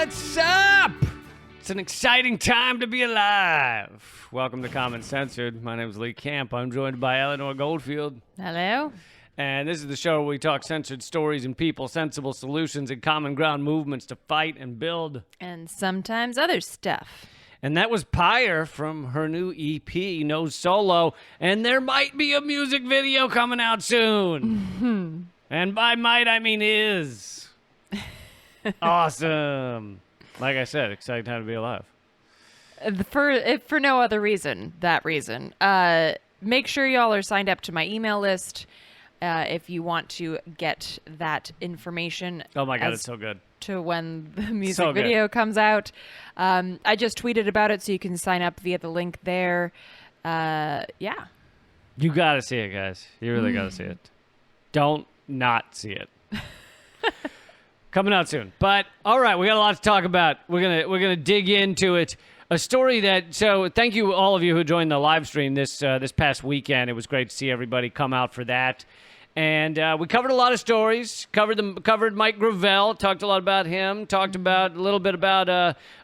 What's up? It's an exciting time to be alive. Welcome to Common Censored. My name is Lee Camp. I'm joined by Eleanor Goldfield. Hello. And this is the show where we talk censored stories and people, sensible solutions, and common ground movements to fight and build. And sometimes other stuff. And that was Pyre from her new EP, No Solo. And there might be a music video coming out soon. And by might, I mean is. Awesome. Like I said, exciting time to be alive. For no other reason, that reason. Make sure y'all are signed up to my email list if you want to get that information. Oh my God, it's so good. To when the music video comes out. I just tweeted about it, so you can sign up via the link there. Yeah. You got to see it, guys. You really got to see it. Don't not see it. Coming out soon. But all right, we got a lot to talk about. We're gonna dig into it. A story so thank you all of you who joined the live stream this past weekend. It was great to see everybody come out for that. And we covered a lot of stories. Covered Mike Gravel. Talked a lot about him. Talked about a little bit about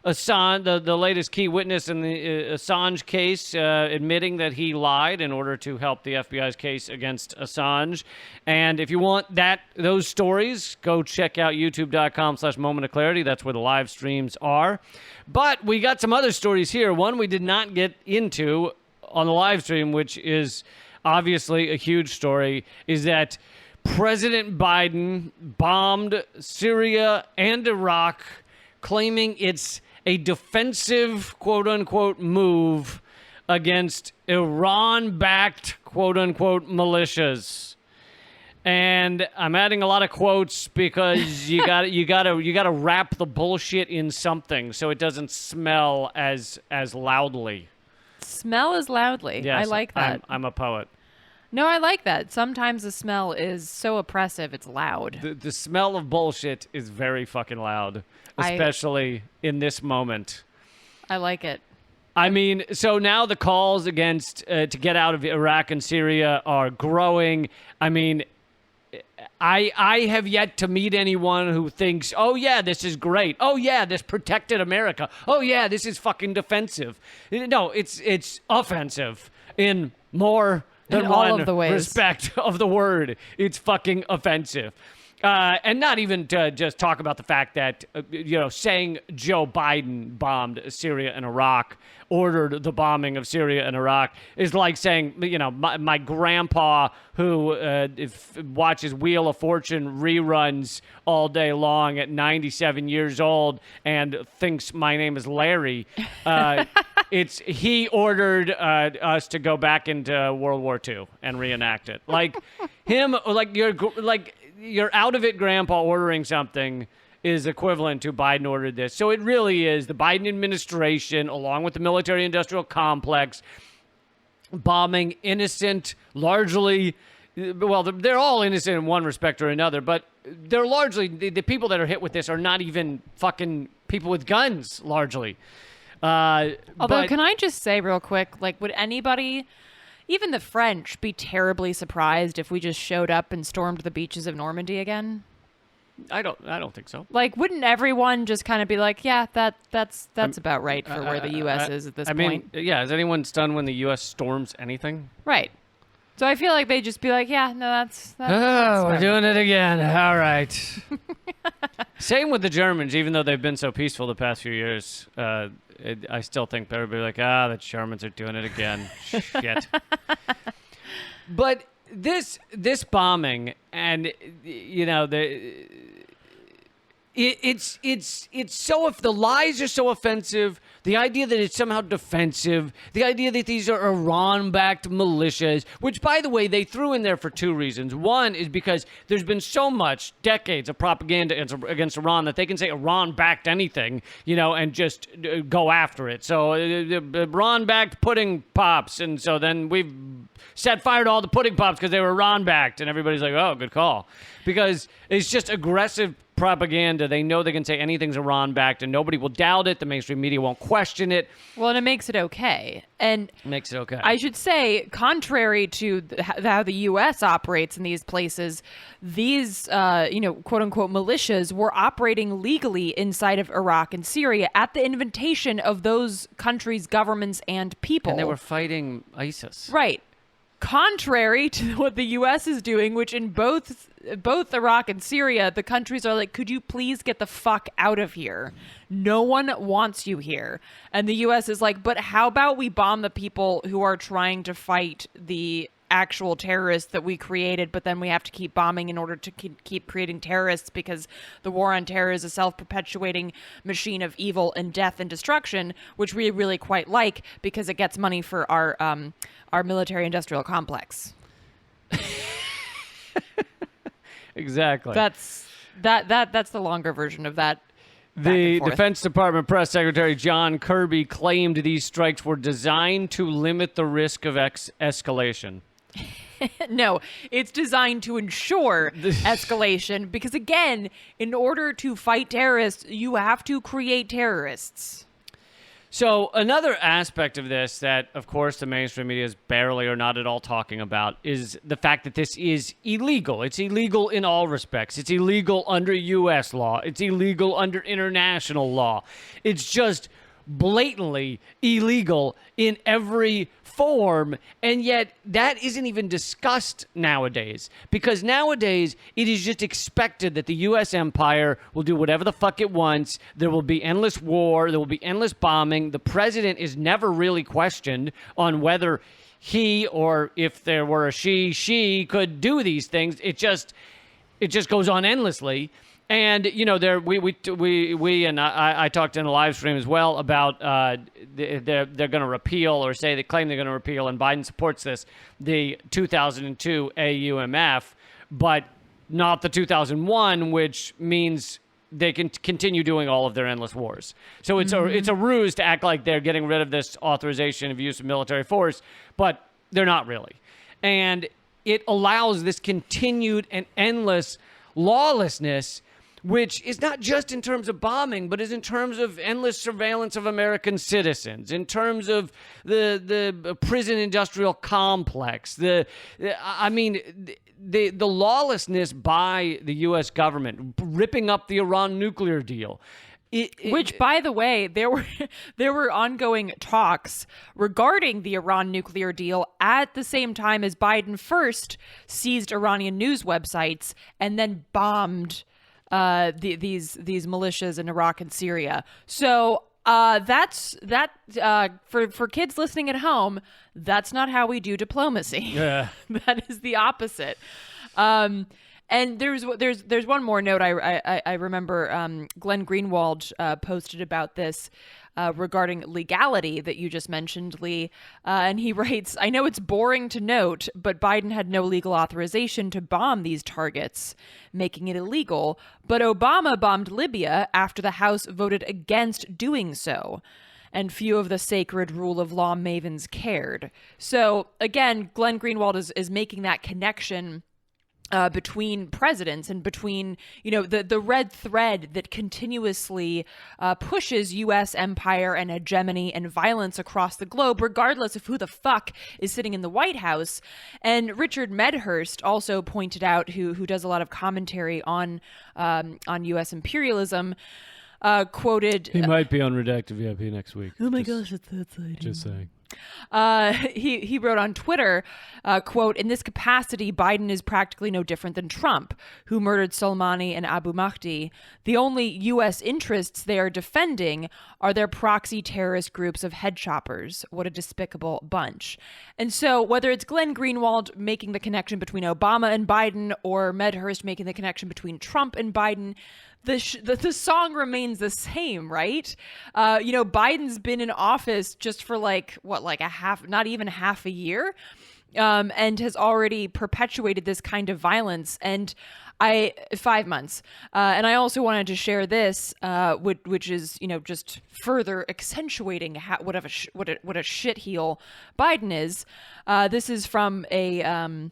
Assange, the latest key witness in the Assange case, admitting that he lied in order to help the FBI's case against Assange. And if you want those stories, go check out youtube.com/momentofclarity. That's where the live streams are. But we got some other stories here. One we did not get into on the live stream, which is obviously a huge story, is that President Biden bombed Syria and Iraq, claiming it's a defensive, quote-unquote, move against Iran-backed, quote-unquote, militias. And I'm adding a lot of quotes because you gotta wrap the bullshit in something so it doesn't smell as loudly. Smell as loudly. Yes, I like that. I'm a poet. No, I like that. Sometimes the smell is so oppressive, it's loud. The smell of bullshit is very fucking loud, especially in this moment. I like it. I mean, so now the calls against to get out of Iraq and Syria are growing. I mean, I have yet to meet anyone who thinks, oh, yeah, this is great. Oh, yeah, this protected America. Oh, yeah, this is fucking defensive. No, it's offensive in more than in one all of the ways. Respect of the word. It's fucking offensive. And not even to just talk about the fact that, saying Joe Biden bombed Syria and Iraq, ordered the bombing of Syria and Iraq, is like saying, my grandpa who watches Wheel of Fortune reruns all day long at 97 years old and thinks my name is Larry. He ordered us to go back into World War II and reenact it. Like him, you're out of it, grandpa, ordering something is equivalent to Biden ordered this. So it really is the Biden administration, along with the military-industrial complex, bombing innocent, largely, well, they're all innocent in one respect or another, but they're largely, the people that are hit with this are not even fucking people with guns, largely. Although, can I just say real quick, would anybody, even the French, be terribly surprised if we just showed up and stormed the beaches of Normandy again? I don't think so. Wouldn't everyone just kind of be like, yeah, that's about right for where the U.S. is at this point? Yeah, is anyone stunned when the U.S. storms anything? Right. So I feel like they'd just be like, yeah, no, that's we're doing it again. All right. Same with the Germans, even though they've been so peaceful the past few years. I still think everybody like, the Germans are doing it again. Shit. But this bombing, and it's so, if the lies are so offensive, the idea that it's somehow defensive, the idea that these are Iran-backed militias, which, by the way, they threw in there for two reasons. One is because there's been so much decades of propaganda against Iran that they can say Iran-backed anything, and just go after it. So Iran-backed pudding pops, and so then we've set fire to all the pudding pops because they were Iran-backed, and everybody's like, oh, good call. Because it's just aggressive propaganda. They know they can say anything's Iran-backed, and nobody will doubt it. The mainstream media won't question it. Well, and it makes it okay. And makes it okay. I should say, contrary to how the U.S. operates in these places, these, quote-unquote militias were operating legally inside of Iraq and Syria at the invitation of those countries' governments and people. And they were fighting ISIS. Right. Contrary to what the U.S. is doing, which in both Iraq and Syria, the countries are like, could you please get the fuck out of here? No one wants you here. And the U.S. is like, but how about we bomb the people who are trying to fight the actual terrorists that we created, but then we have to keep bombing in order to keep creating terrorists, because the war on terror is a self-perpetuating machine of evil and death and destruction, which we really quite like because it gets money for our military-industrial complex. Exactly. That's the longer version of that. The Defense Department Press Secretary John Kirby claimed these strikes were designed to limit the risk of escalation. No, it's designed to ensure escalation because, again, in order to fight terrorists, you have to create terrorists. So another aspect of this that, of course, the mainstream media is barely or not at all talking about is the fact that this is illegal. It's illegal in all respects. It's illegal under U.S. law. It's illegal under international law. It's just blatantly illegal in every form, and yet that isn't even discussed nowadays, because nowadays it is just expected that the U.S. empire will do whatever the fuck it wants. There will be endless war. There will be endless bombing. The president is never really questioned on whether he, or if there were a she could do these things. It just goes on endlessly. And, you know, we and I talked in a live stream as well about they're going to repeal, or say they claim they're going to repeal, and Biden supports this, the 2002 AUMF, but not the 2001, which means they can continue doing all of their endless wars. So it's a ruse to act like they're getting rid of this authorization of use of military force, but they're not really. And it allows this continued and endless lawlessness, which is not just in terms of bombing, but is in terms of endless surveillance of American citizens, in terms of the prison industrial complex, the lawlessness by the U.S. government, ripping up the Iran nuclear deal. Which, by the way, there were ongoing talks regarding the Iran nuclear deal at the same time as Biden first seized Iranian news websites and then bombed these militias in Iraq and Syria. So that's for kids listening at home. That's not how we do diplomacy. Yeah, that is the opposite. And there's one more note I remember. Glenn Greenwald posted about this regarding legality that you just mentioned, Lee. And he writes, "I know it's boring to note, but Biden had no legal authorization to bomb these targets, making it illegal. But Obama bombed Libya after the House voted against doing so. And few of the sacred rule of law mavens cared." So again, Glenn Greenwald is making that connection between presidents and between, you know, the red thread that continuously pushes U.S. empire and hegemony and violence across the globe, regardless of who the fuck is sitting in the White House. And Richard Medhurst also pointed out, who does a lot of commentary on U.S. imperialism, quoted... He might be on Redacted VIP next week. Oh my gosh, it's so exciting. Just saying. He wrote on Twitter, quote, "In this capacity, Biden is practically no different than Trump, who murdered Soleimani and Abu Mahdi. The only U.S. interests they are defending are their proxy terrorist groups of head choppers. What a despicable bunch." And so whether it's Glenn Greenwald making the connection between Obama and Biden, or Medhurst making the connection between Trump and Biden, the song remains the same, right? Biden's been in office just for not even half a year, and has already perpetuated this kind of violence. And 5 months. And I also wanted to share this, which is, just further accentuating what a shitheel Biden is. This is from a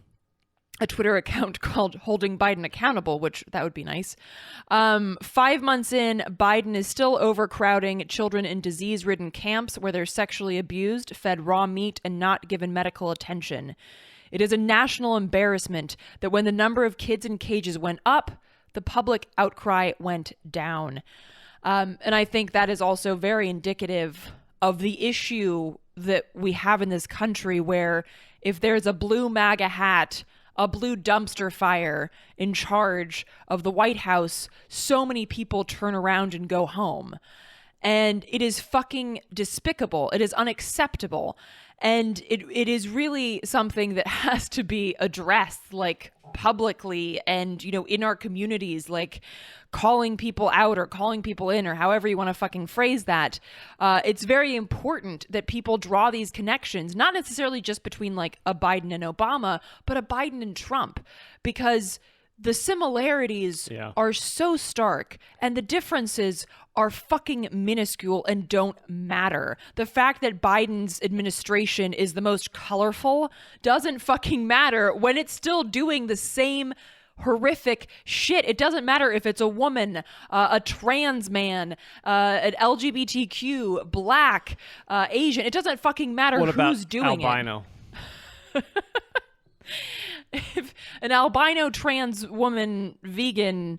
a Twitter account called Holding Biden Accountable, which that would be nice. 5 months in, Biden is still overcrowding children in disease-ridden camps where they're sexually abused, fed raw meat, and not given medical attention. It is a national embarrassment that when the number of kids in cages went up, the public outcry went down. And I think that is also very indicative of the issue that we have in this country, where if there's a blue MAGA hat, a blue dumpster fire in charge of the White House, so many people turn around and go home. And it is fucking despicable. It is unacceptable. And it is really something that has to be addressed, like, publicly and, you know, in our communities, like calling people out or calling people in, or however you want to fucking phrase that. It's very important that people draw these connections, not necessarily just between like a Biden and Obama, but a Biden and Trump, because the similarities are so stark and the differences are fucking minuscule and don't matter. The fact that Biden's administration is the most colorful doesn't fucking matter when it's still doing the same horrific shit. It doesn't matter if it's a woman, a trans man, an LGBTQ, black, Asian. It doesn't fucking matter who's doing albino? it. If an albino trans woman vegan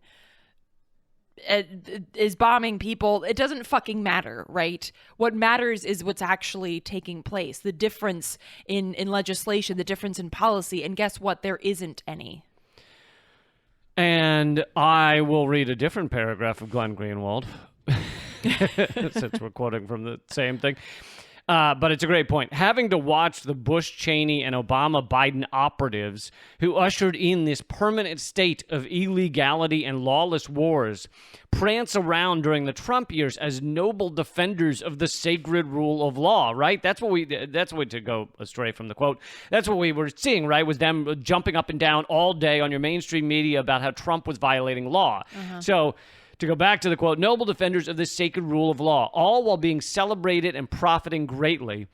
is bombing people, it doesn't fucking matter, right? What matters is what's actually taking place, the difference in legislation, the difference in policy, and guess what? There isn't any. And I will read a different paragraph of Glenn Greenwald, since we're quoting from the same thing. But it's a great point. Having to watch the Bush, Cheney, and Obama-Biden operatives who ushered in this permanent state of illegality and lawless wars prance around during the Trump years as noble defenders of the sacred rule of law, right? That's what to go astray from the quote. That's what we were seeing, right? Was them jumping up and down all day on your mainstream media about how Trump was violating law. So, to go back to the quote, noble defenders of this sacred rule of law, all while being celebrated and profiting greatly,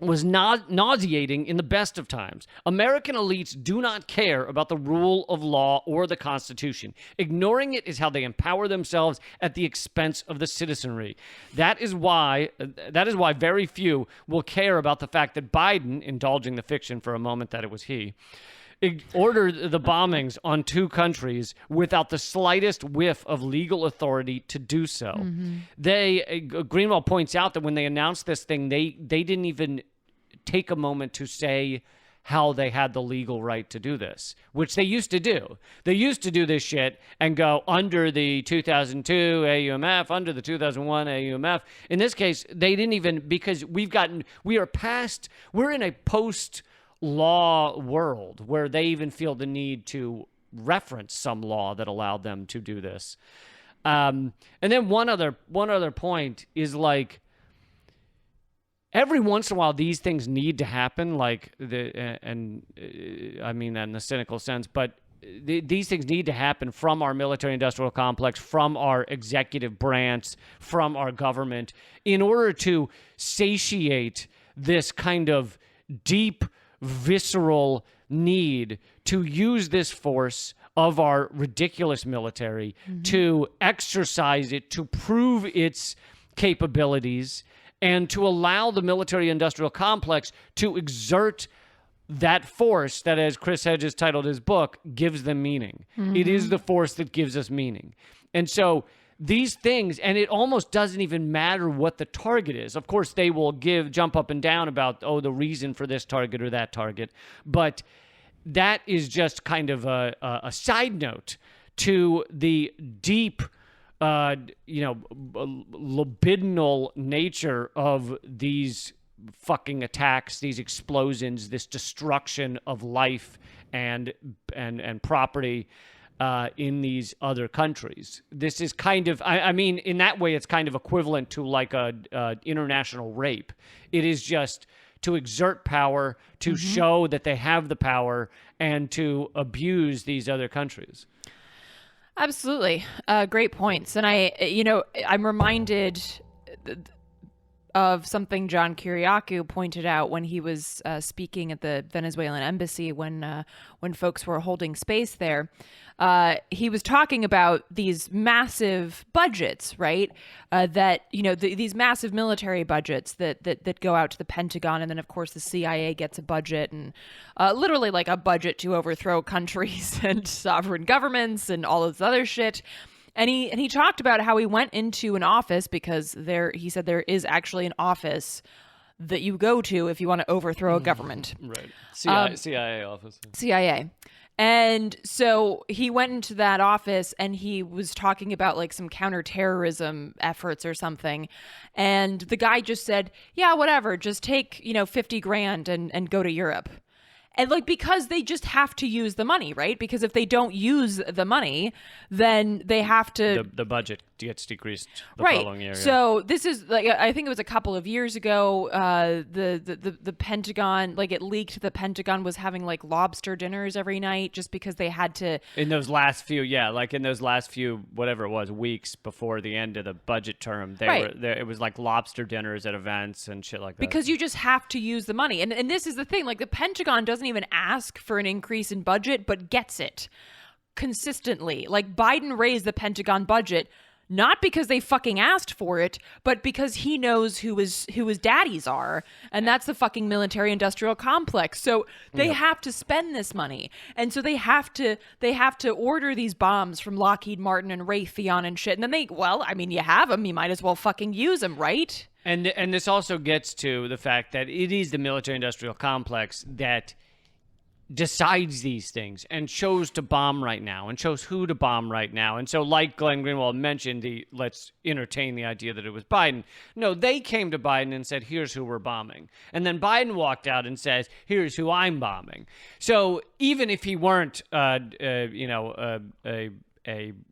was nauseating in the best of times. American elites do not care about the rule of law or the Constitution. Ignoring it is how they empower themselves at the expense of the citizenry. That is why very few will care about the fact that Biden, indulging the fiction for a moment that it was he, ordered the bombings on two countries without the slightest whiff of legal authority to do so. Greenwald points out that when they announced this thing, they didn't even take a moment to say how they had the legal right to do this, which they used to do. They used to do this shit and go under the 2002 AUMF, under the 2001 AUMF. In this case, they didn't even, because we're in a post-law world where they even feel the need to reference some law that allowed them to do this. And then one other point is, like, every once in a while these things need to happen, like I mean that in the cynical sense, but these things need to happen from our military-industrial complex, from our executive branch, from our government, in order to satiate this kind of deep, visceral need to use this force of our ridiculous military to exercise it, to prove its capabilities, and to allow the military-industrial complex to exert that force that, as Chris Hedges titled his book, gives them meaning. It is the force that gives us meaning. And so these things, and it almost doesn't even matter what the target is. Of course, they will jump up and down about, the reason for this target or that target. But that is just kind of a side note to the deep, libidinal nature of these fucking attacks, these explosions, this destruction of life and property in these other countries. This is kind of, I mean, in that way, it's kind of equivalent to like a international rape. It is just to exert power, to show that they have the power, and to abuse these other countries. Absolutely. Great points. And I'm reminded of something John Kiriakou pointed out when he was speaking at the Venezuelan embassy when folks were holding space there. He was talking about these massive budgets, right? That, these massive military budgets that go out to the Pentagon. And then, of course, the CIA gets a budget and literally like a budget to overthrow countries and sovereign governments and all of this other shit. And he talked about how he went into an office because he said there is actually an office that you go to if you want to overthrow a government. Right. CIA office. CIA. And so he went into that office and he was talking about like some counterterrorism efforts or something. And the guy just said, yeah, whatever, just take, $50,000 and go to Europe. And like, because they just have to use the money, right? Because if they don't use the money, then they have to... The budget gets decreased the right. following year. So this is like, I think it was a couple of years ago, the Pentagon, like it leaked the Pentagon was having like lobster dinners every night just because they had to... In those last few, whatever it was, weeks before the end of the budget term, it was like lobster dinners at events and shit like that. Because you just have to use the money. And this is the thing, like the Pentagon doesn't even ask for an increase in budget, but gets it consistently. Like Biden raised the Pentagon budget not because they fucking asked for it, but because he knows who his daddies are, and that's the fucking military industrial complex. So they have to spend this money, and so they have to order these bombs from Lockheed Martin and Raytheon and shit. And then you have them, you might as well fucking use them, right? And this also gets to the fact that it is the military industrial complex that decides these things and chose to bomb right now and chose who to bomb right now. And so like Glenn Greenwald mentioned, let's entertain the idea that it was Biden. No, they came to Biden and said, here's who we're bombing. And then Biden walked out and says, here's who I'm bombing. So even if he weren't, a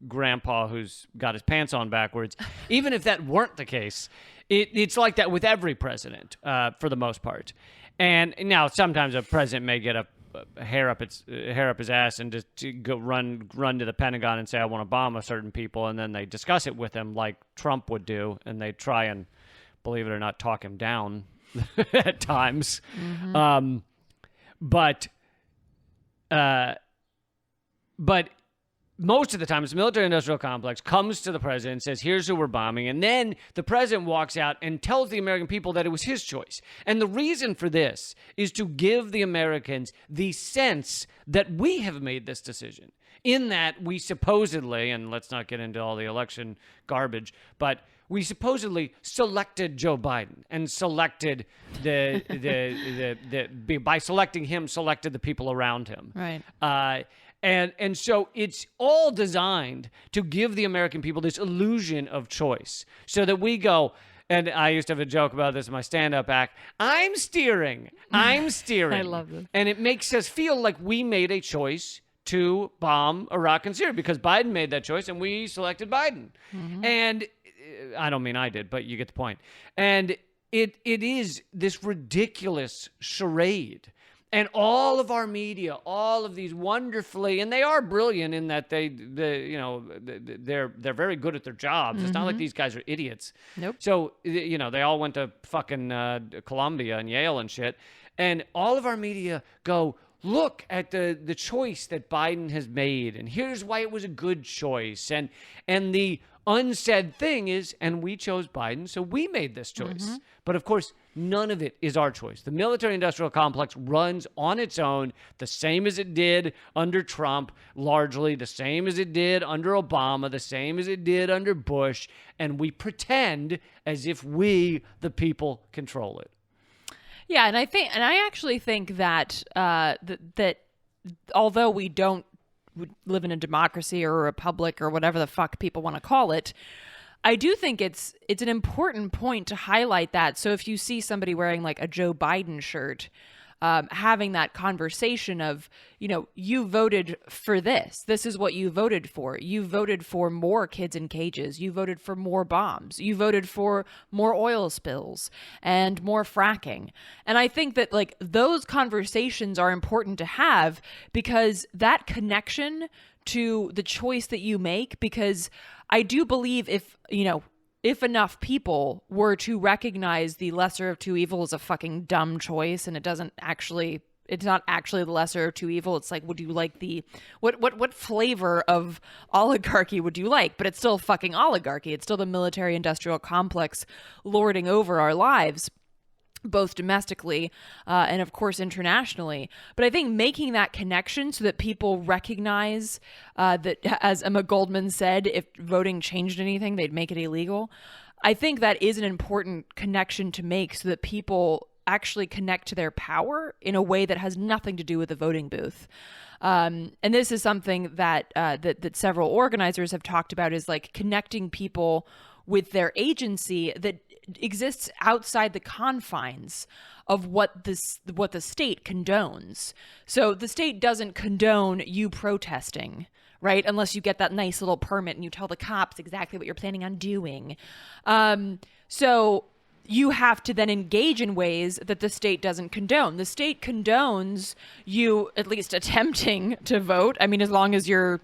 grandpa who's got his pants on backwards, even if that weren't the case, it's like that with every president for the most part. And now sometimes a president may get a hair up his ass and just to go run to the Pentagon and say I want to bomb a certain people, and then they discuss it with him like Trump would do, and they try and, believe it or not, talk him down at times. Mm-hmm. But most of the time, this military-industrial complex comes to the president and says, here's who we're bombing. And then the president walks out and tells the American people that it was his choice. And the reason for this is to give the Americans the sense that we have made this decision. In that we supposedly, and let's not get into all the election garbage, but we supposedly selected Joe Biden and selected by selecting him, selected the people around him. Right. And so it's all designed to give the American people this illusion of choice so that we go, and I used to have a joke about this in my stand-up act, I'm steering. I love this. And it makes us feel like we made a choice to bomb Iraq and Syria because Biden made that choice and we selected Biden. Mm-hmm. And I don't mean I did, but you get the point. And it is this ridiculous charade. And all of our media, all of these wonderfully, and they are brilliant in that they're very good at their jobs. Mm-hmm. It's not like these guys are idiots. Nope. So, they all went to fucking Columbia and Yale and shit. And all of our media go, look at the choice that Biden has made, and here's why it was a good choice. And the unsaid thing is, and we chose Biden, so we made this choice. Mm-hmm. But of course, none of it is our choice. The military-industrial complex runs on its own, the same as it did under Trump, largely the same as it did under Obama, the same as it did under Bush, and we pretend as if we, the people, control it. Yeah, and I actually think that that although we don't live in a democracy or a republic or whatever the fuck people want to call it, I do think it's an important point to highlight that. So if you see somebody wearing like a Joe Biden shirt, having that conversation of, you voted for this. This is what you voted for. You voted for more kids in cages. You voted for more bombs. You voted for more oil spills and more fracking. And I think that like those conversations are important to have because that connection to the choice that you make, because I do believe if, if enough people were to recognize the lesser of two evils as a fucking dumb choice, and it's not actually the lesser of two evil. It's like, would you like what flavor of oligarchy would you like? But it's still fucking oligarchy. It's still the military industrial complex lording over our lives, both domestically and of course internationally. But I think making that connection so that people recognize that, as Emma Goldman said, if voting changed anything, they'd make it illegal. I think that is an important connection to make so that people actually connect to their power in a way that has nothing to do with the voting booth. And this is something that that several organizers have talked about, is like connecting people with their agency that exists outside the confines of what the state condones. So the state doesn't condone you protesting, right? Unless you get that nice little permit and you tell the cops exactly what you're planning on doing. So you have to then engage in ways that the state doesn't condone. The state condones you at least attempting to vote. I mean, as long as you're,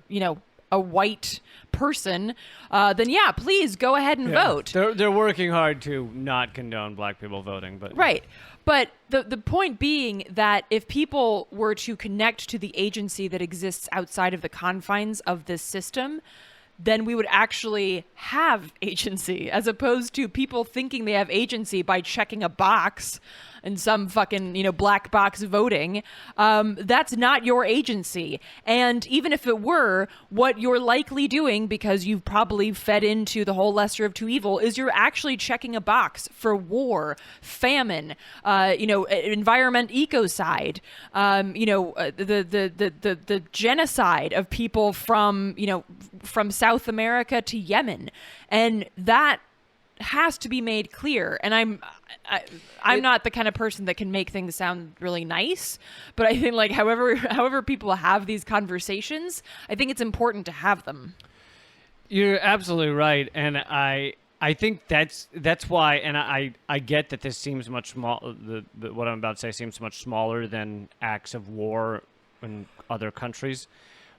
a white person, then yeah, please go ahead and vote. They're working hard to not condone black people voting, but right. But the point being that if people were to connect to the agency that exists outside of the confines of this system, then we would actually have agency, as opposed to people thinking they have agency by checking a box and some fucking, black box voting. That's not your agency. And even if it were, what you're likely doing, because you've probably fed into the whole lesser of two evil, is you're actually checking a box for war, famine, environment, ecocide, the genocide of people from South America to Yemen. And that has to be made clear. And I'm not the kind of person that can make things sound really nice, but I think, like, however people have these conversations, I think it's important to have them. You're absolutely right, and I think that's why, and I get that this seems much small. What I'm about to say seems much smaller than acts of war in other countries,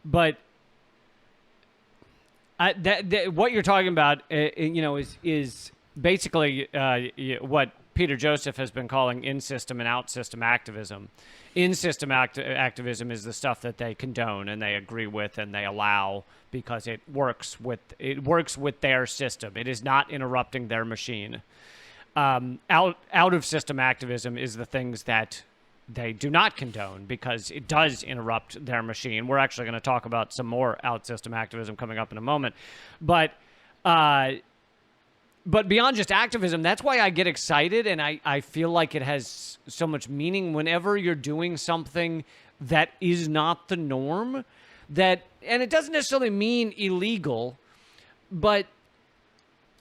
but what you're talking about, is basically what Peter Joseph has been calling in-system and out-system activism. In-system activism is the stuff that they condone and they agree with and they allow because it works with their system. It is not interrupting their machine. Out-of-system activism is the things that they do not condone because it does interrupt their machine. We're actually going to talk about some more out-system activism coming up in a moment. But beyond just activism, that's why I get excited, and I feel like it has so much meaning whenever you're doing something that is not the norm. And it doesn't necessarily mean illegal, but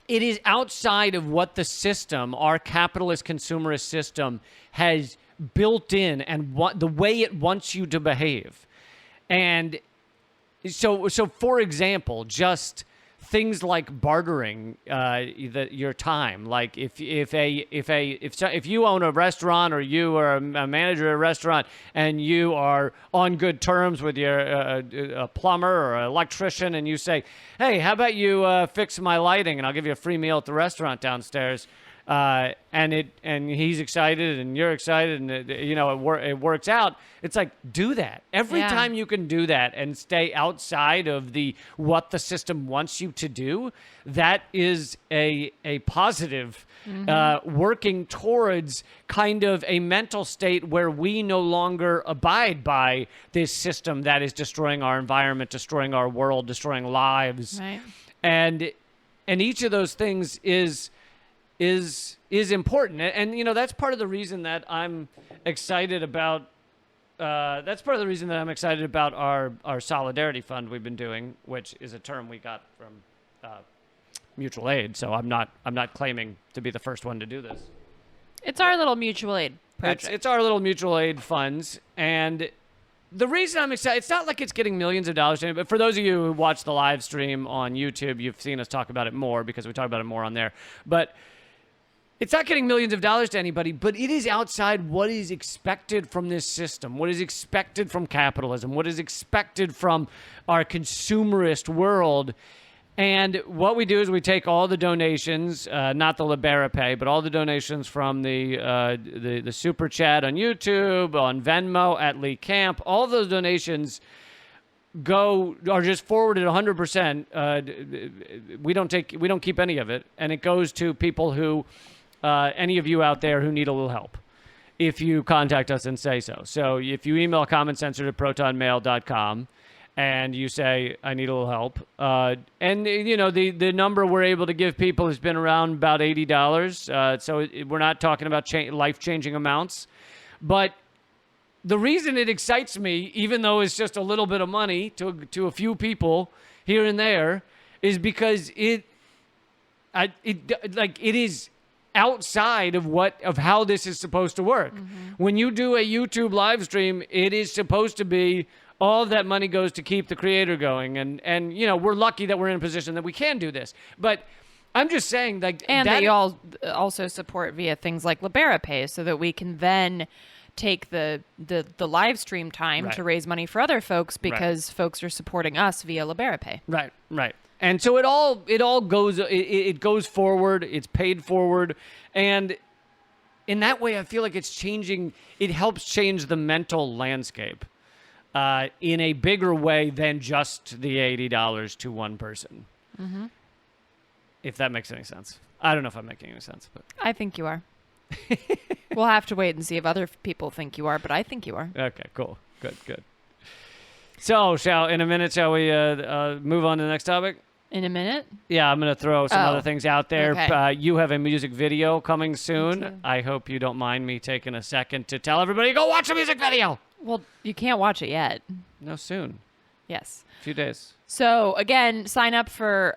it is outside of what the system, our capitalist consumerist system, has built in and the way it wants you to behave. And so for example, just things like bartering your time. Like if you own a restaurant or you are a manager of a restaurant and you are on good terms with your a plumber or an electrician, and you say, hey, how about you fix my lighting and I'll give you a free meal at the restaurant downstairs. And he's excited and you're excited and it works out. It's like, do that every time you can do that and stay outside of what the system wants you to do. That is a positive, working towards kind of a mental state where we no longer abide by this system that is destroying our environment, destroying our world, destroying lives. Right. And each of those things is important, and that's part of the reason that I'm excited about. That's part of the reason that I'm excited about our solidarity fund we've been doing, which is a term we got from mutual aid. So I'm not claiming to be the first one to do this. It's our little mutual aid project. It's our little mutual aid funds, and the reason I'm excited, it's not like it's getting millions of dollars in it, but for those of you who watch the live stream on YouTube, you've seen us talk about it more because we talk about it more on there. But it's not getting millions of dollars to anybody, but it is outside what is expected from this system, what is expected from capitalism, what is expected from our consumerist world. And what we do is we take all the donations, not the LiberaPay, but all the donations from the Super Chat on YouTube, on Venmo, at Lee Camp. All of those donations are just forwarded 100%. We don't keep any of it, and it goes to people who, any of you out there who need a little help, if you contact us and say so. So if you email commoncensored@protonmail.com and you say, I need a little help, and the number we're able to give people has been around about $80. So we're not talking about life-changing amounts, but the reason it excites me, even though it's just a little bit of money to a few people here and there, is because it is outside of how this is supposed to work. When you do a YouTube live stream, it is supposed to be all of that money goes to keep the creator going, and we're lucky that we're in a position that we can do this. But I'm just saying, that you all also support via things like LiberaPay, so that we can then take the live stream time to raise money for other folks, because folks are supporting us via LiberaPay. Right. And so it all goes it goes forward. It's paid forward, and in that way, I feel like it's changing. It helps change the mental landscape in a bigger way than just the $80 to one person. If that makes any sense. I don't know if I'm making any sense, but I think you are. We'll have to wait and see if other people think you are, but I think you are. Okay, cool. Good. So, in a minute, shall we move on to the next topic? In a minute? Yeah, I'm going to throw some other things out there. Okay. You have a music video coming soon. I hope you don't mind me taking a second to tell everybody, go watch a music video. Well, you can't watch it yet. No, soon. Yes. A few days. So, again, sign up for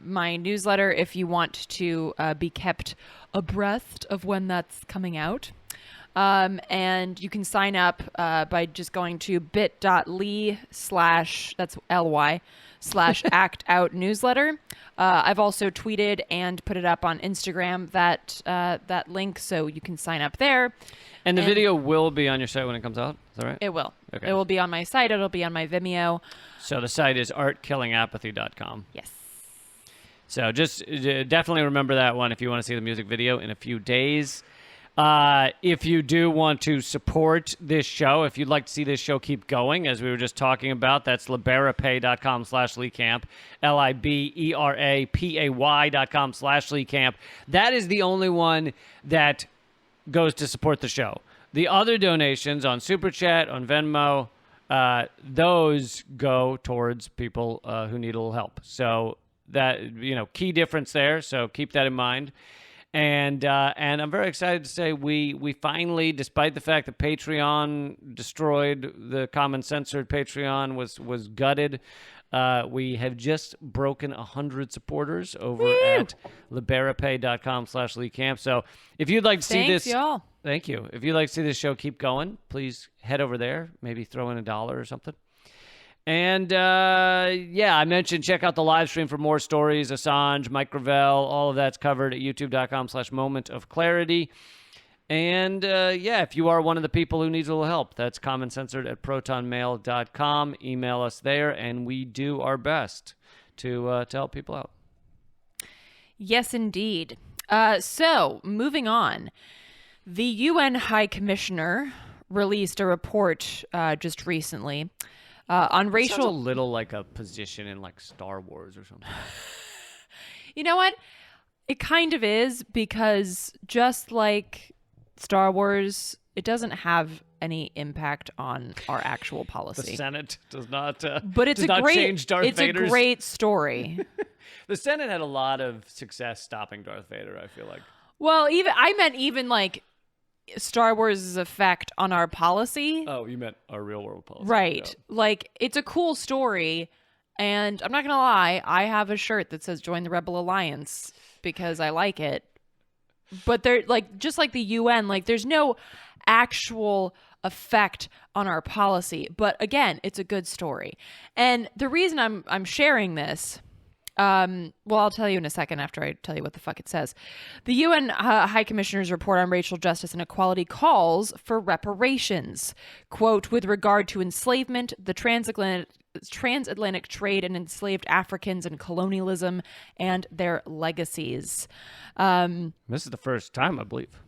my newsletter if you want to be kept abreast of when that's coming out. And you can sign up by just going to bit.ly/ that's LY / act out newsletter. I've also tweeted and put it up on Instagram, that link, so you can sign up there. And the video will be on your site when it comes out? Is that right? It will. Okay. It will be on my site. It'll be on my Vimeo. So the site is artkillingapathy.com. Yes. So just definitely remember that one if you want to see the music video in a few days. If you do want to support this show, if you'd like to see this show keep going, as we were just talking about, that's liberapay.com/LeeCamp, LIBERAPAY.com/LeeCamp. That is the only one that goes to support the show. The other donations on Super Chat, on Venmo, those go towards people who need a little help. So that, key difference there. So keep that in mind. And I'm very excited to say we finally, despite the fact that Patreon destroyed, the Common Censored Patreon was gutted, we have just broken 100 supporters over at liberapay.com/LeeCamp. So if you'd like to see this, y'all. Thank you. If you'd like to see this show keep going, please head over there. Maybe throw in $1 or something. And, I mentioned check out the live stream for more stories. Assange, Mike Gravel, all of that's covered at youtube.com/Moment of Clarity. And, if you are one of the people who needs a little help, that's commoncensored@protonmail.com. Email us there, and we do our best to help people out. Yes, indeed. So, moving on. The UN High Commissioner released a report just recently on racial... Sounds a little like a position in like Star Wars or something. You know what? It kind of is, because just like Star Wars, it doesn't have any impact on our actual policy. The Senate does not. But it's change Darth Vader's... a great story. The Senate had a lot of success stopping Darth Vader, I feel like. Well, I meant like Star Wars' effect on our policy. Oh, you meant our real world policy. Right. Yeah. Like, it's a cool story, and I'm not going to lie, I have a shirt that says Join the Rebel Alliance because I like it. But they're like, just like the UN, like there's no actual effect on our policy. But again, it's a good story. And the reason I'm sharing this Well, I'll tell you in a second after I tell you what the fuck it says. The UN High Commissioner's report on racial justice and equality calls for reparations. Quote, with regard to enslavement, the transatlantic trade and enslaved Africans and colonialism and their legacies. This is the first time, I believe.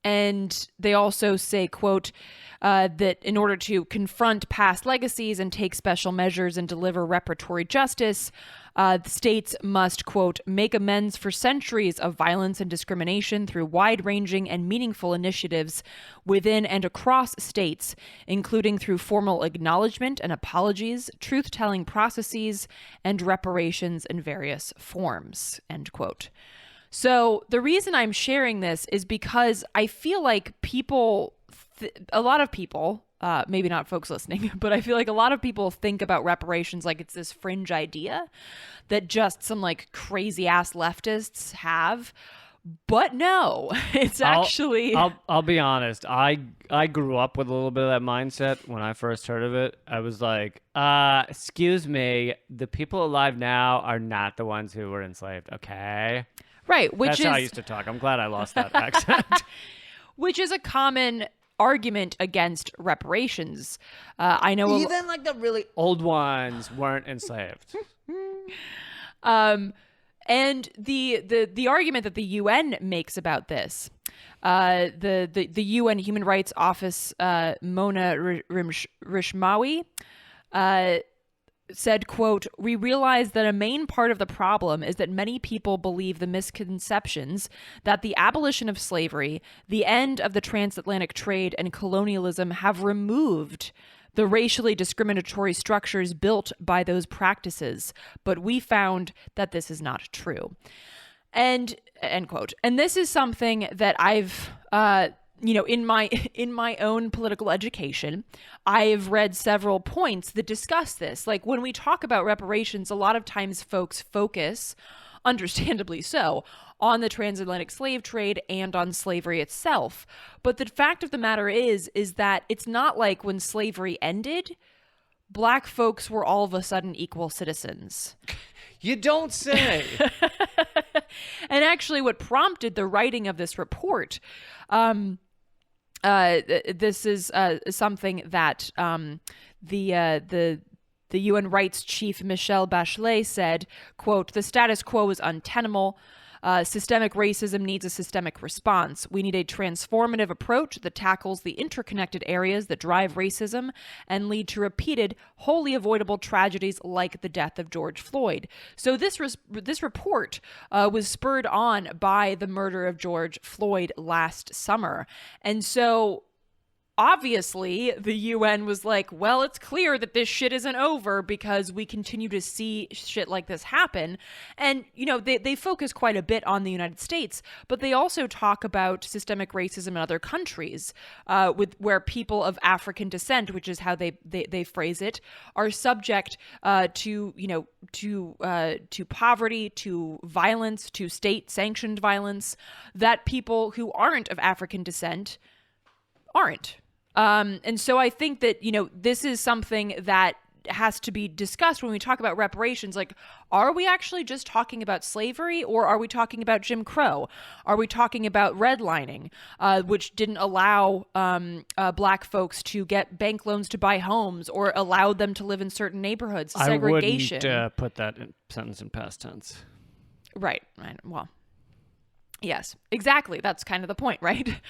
And they also say, quote, that in order to confront past legacies and take special measures and deliver reparatory justice, the states must, quote, make amends for centuries of violence and discrimination through wide-ranging and meaningful initiatives within and across states, including through formal acknowledgement and apologies, truth-telling processes, and reparations in various forms, end quote. So the reason I'm sharing this is because I feel like a lot of people, maybe not folks listening, but I feel like a lot of people think about reparations like it's this fringe idea that just some like crazy ass leftists have. But no, it's actually... I'll be honest. I grew up with a little bit of that mindset when I first heard of it. I was like, excuse me, the people alive now are not the ones who were enslaved, okay? Right, That's how I used to talk. I'm glad I lost that accent. Which is a common argument against reparations. I know even like the really old ones weren't enslaved. And the argument that the UN makes about this, the UN Human Rights Office, Mona Rishmawi, said, quote, we realize that a main part of the problem is that many people believe the misconceptions that the abolition of slavery, the end of the transatlantic trade, and colonialism have removed the racially discriminatory structures built by those practices. But we found that this is not true. And end quote. And this is something that I've, in my own political education, I've read several points that discuss this. Like when we talk about reparations, a lot of times folks focus, understandably so, on the transatlantic slave trade and on slavery itself. But the fact of the matter is that it's not like when slavery ended, Black folks were all of a sudden equal citizens. You don't say. And actually what prompted the writing of this report, this is something that the UN rights chief Michelle Bachelet said, quote, the status quo is untenable. Systemic racism needs a systemic response. We need a transformative approach that tackles the interconnected areas that drive racism and lead to repeated, wholly avoidable tragedies like the death of George Floyd. So this report was spurred on by the murder of George Floyd last summer. And so obviously, the UN was like, well, it's clear that this shit isn't over because we continue to see shit like this happen. And, they focus quite a bit on the United States, but they also talk about systemic racism in other countries, where people of African descent, which is how they phrase it, are subject to poverty, to violence, to state-sanctioned violence, that people who aren't of African descent aren't. And so I think that, this is something that has to be discussed when we talk about reparations. Like, are we actually just talking about slavery, or are we talking about Jim Crow? Are we talking about redlining, which didn't allow Black folks to get bank loans to buy homes or allowed them to live in certain neighborhoods? Segregation. I wouldn't put that sentence in past tense. Right. Well, yes, exactly. That's kind of the point, right?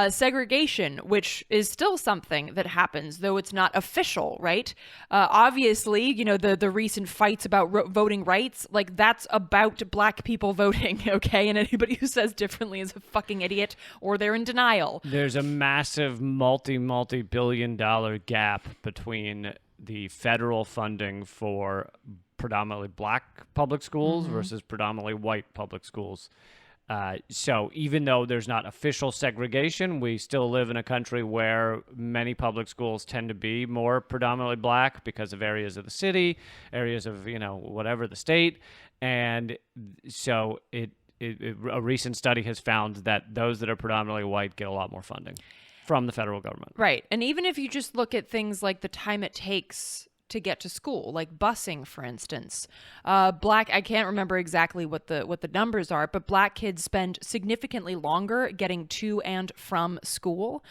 Segregation, which is still something that happens, though it's not official, right? Obviously, the recent fights about voting rights, like that's about Black people voting, okay? And anybody who says differently is a fucking idiot or they're in denial. There's a massive multi-billion-dollar gap between the federal funding for predominantly Black public schools versus predominantly white public schools. So even though there's not official segregation, we still live in a country where many public schools tend to be more predominantly Black because of areas of the city, areas of, whatever the state. And so a recent study has found that those that are predominantly white get a lot more funding from the federal government. Right. And even if you just look at things like the time it takes to get to school, like busing, for instance. I can't remember exactly what the numbers are, but black kids spend significantly longer getting to and from school.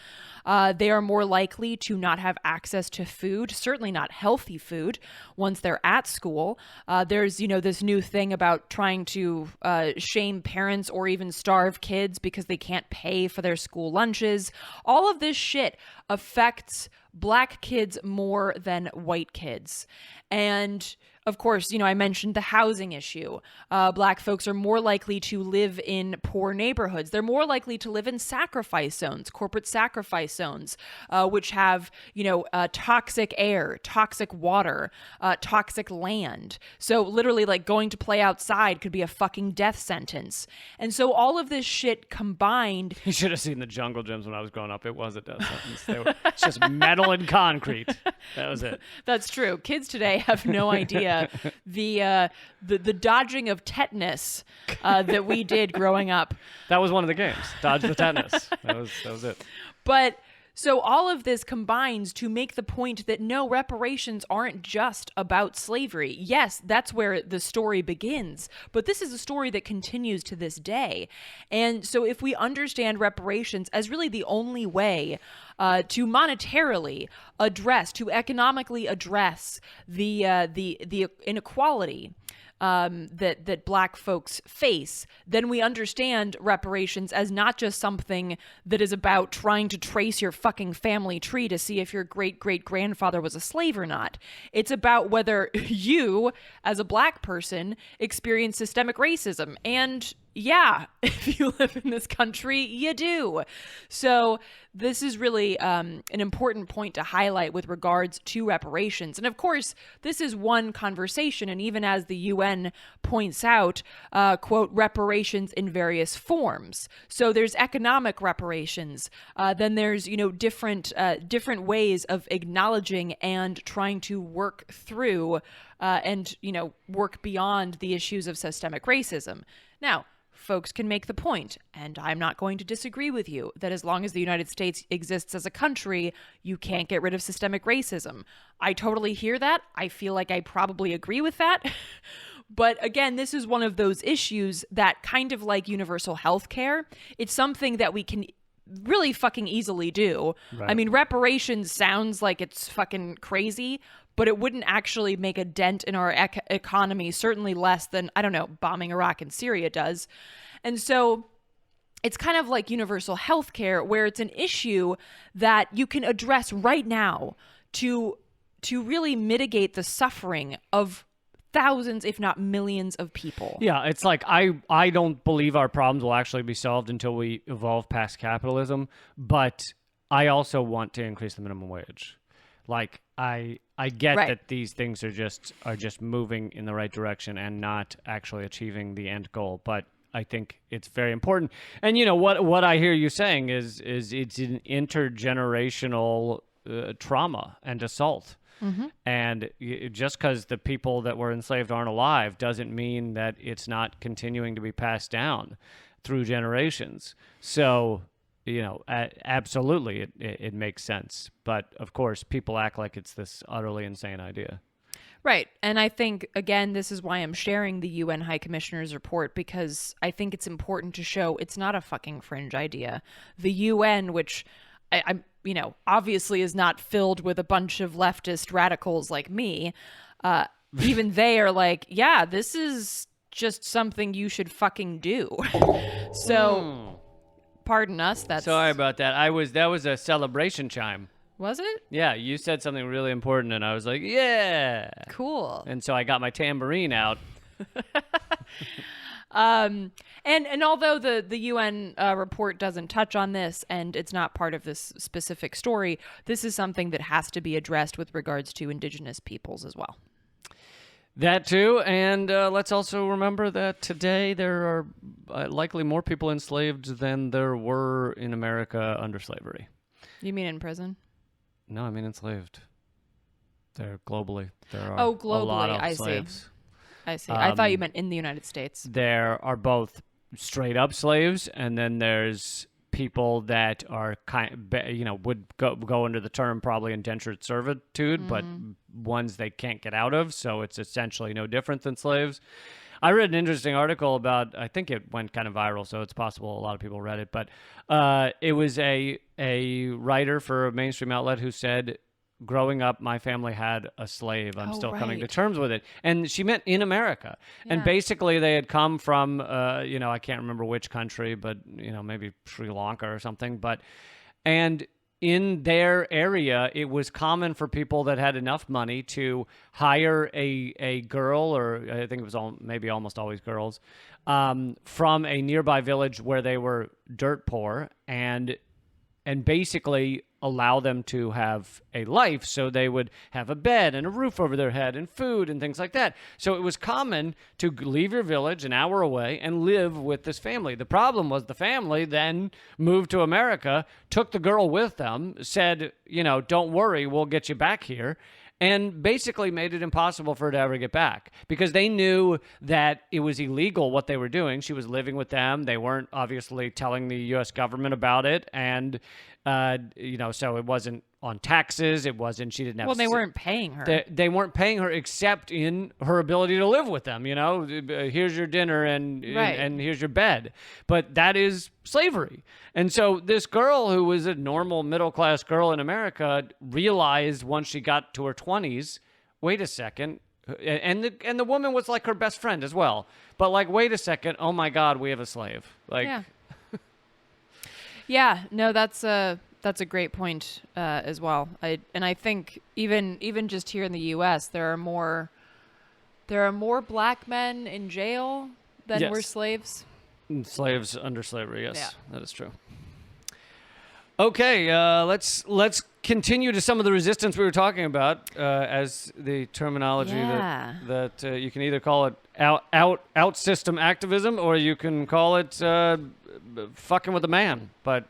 They are more likely to not have access to food, certainly not healthy food, once they're at school. There's, this new thing about trying to shame parents or even starve kids because they can't pay for their school lunches. All of this shit affects black kids more than white kids. And of course, I mentioned the housing issue. Black folks are more likely to live in poor neighborhoods. They're more likely to live in sacrifice zones, corporate sacrifice zones, which have, toxic air, toxic water, toxic land. So literally, like, going to play outside could be a fucking death sentence. And so all of this shit combined. You should have seen the jungle gyms when I was growing up. It was a death sentence. It's just metal and concrete. That was it. That's true. Kids today have no idea the dodging of tetanus that we did growing up. That was one of the games. Dodge the tetanus. That was it. But so all of this combines to make the point that no, reparations aren't just about slavery. Yes, that's where the story begins, but this is a story that continues to this day. And so if we understand reparations as really the only way to monetarily address, to economically address the inequality that black folks face, then we understand reparations as not just something that is about trying to trace your fucking family tree to see if your great-great-grandfather was a slave or not. It's about whether you, as a black person, experience systemic racism. And yeah, if you live in this country, you do. So this is really an important point to highlight with regards to reparations. And of course, this is one conversation. And even as the UN points out, quote, reparations in various forms. So there's economic reparations. Then there's, different ways of acknowledging and trying to work through and work beyond the issues of systemic racism. Now, folks can make the point, and I'm not going to disagree with you, that as long as the United States exists as a country, you can't get rid of systemic racism. I totally hear that. I feel like I probably agree with that. But again, this is one of those issues that, kind of like universal health care, it's something that we can really fucking easily do. Right. I mean, reparations sounds like it's fucking crazy, but it wouldn't actually make a dent in our economy, certainly less than, bombing Iraq and Syria does. And so it's kind of like universal health care, where it's an issue that you can address right now to really mitigate the suffering of thousands, if not millions of people. Yeah, it's like I don't believe our problems will actually be solved until we evolve past capitalism, but I also want to increase the minimum wage. Like, I get right. that these things are just moving in the right direction and not actually achieving the end goal, but I think it's very important. And what I hear you saying is it's an intergenerational trauma and assault. Mm-hmm. And just because the people that were enslaved aren't alive doesn't mean that it's not continuing to be passed down through generations. So, absolutely, it makes sense. But of course, people act like it's this utterly insane idea. Right. And I think, again, this is why I'm sharing the UN High Commissioner's report, because I think it's important to show it's not a fucking fringe idea. The UN, which I'm obviously is not filled with a bunch of leftist radicals like me, even they are like, yeah, this is just something you should fucking do. So, pardon us. That's sorry about that. That was a celebration chime. Was it? Yeah, you said something really important, and I was like, yeah. Cool. And so I got my tambourine out. And although the UN report doesn't touch on this, and it's not part of this specific story, this is something that has to be addressed with regards to indigenous peoples as well. That too, and let's also remember that today there are likely more people enslaved than there were in America under slavery. You mean in prison? No, I mean enslaved. There globally. There are globally, a lot of I slaves. I see. I thought you meant in the United States. There are both straight up slaves, and then there's people that are would go under the term probably indentured servitude, but ones they can't get out of. So it's essentially no different than slaves. I read an interesting article about, I think it went kind of viral, so it's possible a lot of people read it, but it was a writer for a mainstream outlet who said, growing up, my family had a slave. I'm still coming to terms with it. And she meant in America. Yeah. And basically they had come from, I can't remember which country, but, maybe Sri Lanka or something. And in their area, it was common for people that had enough money to hire a girl, or I think it was maybe almost always girls, from a nearby village where they were dirt poor, and basically allow them to have a life, so they would have a bed and a roof over their head and food and things like that. So it was common to leave your village an hour away and live with this family. The problem was the family then moved to America, took the girl with them, said, don't worry, we'll get you back here, and basically made it impossible for her to ever get back because they knew that it was illegal what they were doing. She was living with them. They weren't obviously telling the U.S. government about it. And, so it wasn't on taxes. It wasn't, she didn't have... Well, they weren't paying her. They weren't paying her except in her ability to live with them, here's your dinner and here's your bed. But that is slavery. And so this girl who was a normal middle-class girl in America realized once she got to her 20s, wait a second, and the woman was like her best friend as well. But like, wait a second, oh my God, we have a slave. Like... Yeah. Yeah, no, that's a great point as well. I think even just here in the U.S., there are more black men in jail than were slaves. Slaves under slavery, yes, that is true. Okay, let's continue to some of the resistance we were talking about as the terminology that you can either call it out system activism, or you can call it fucking with a man, but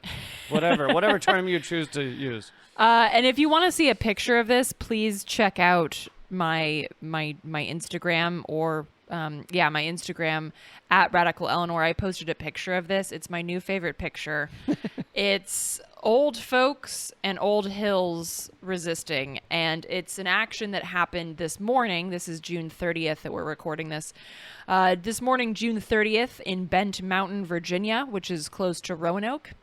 whatever term you choose to use. And if you want to see a picture of this, please check out my Instagram, or my Instagram at Radical Eleanor. I posted a picture of this. It's my new favorite picture. It's old folks and old hills resisting, and it's an action that happened this morning. This is June 30th that we're recording this. This morning, June 30th, in Bent Mountain, Virginia, which is close to Roanoke.